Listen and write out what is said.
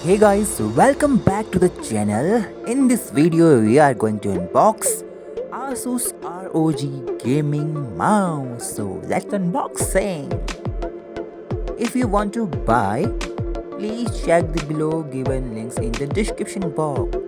Hey guys, welcome back to the channel. In this video, we are going to unbox Asus ROG gaming mouse. So let's unboxing. If you want to buy, please check the below given links in the description box.